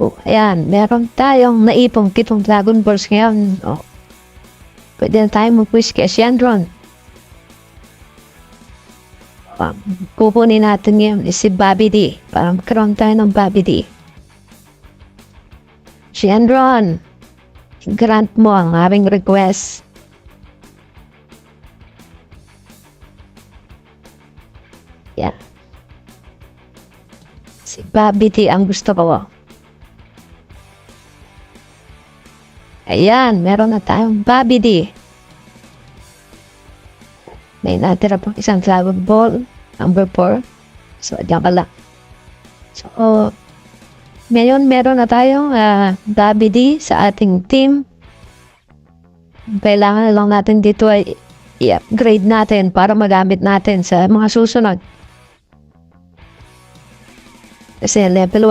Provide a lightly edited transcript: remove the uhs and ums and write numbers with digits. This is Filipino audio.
Oh, ayan, meron tayong naipong 7 Dragon Balls ngayon. Oh, pwede na tayo mag-quiz kay Shendron. Kukunin natin ngayon si Bobby D. Para magkaroon tayo ng Bobby D. Shendron, grant mo ang aming request. Yeah. Si Bobby D ang gusto ko. Ayan, meron na tayong Bobby D. May natira pang isang Dragon Ball, number 4. So, diyan ka lang. So, ngayon meron na tayong Bobby D sa ating team. Kailangan na lang natin dito ay i-upgrade natin para magamit natin sa mga susunod. Kasi level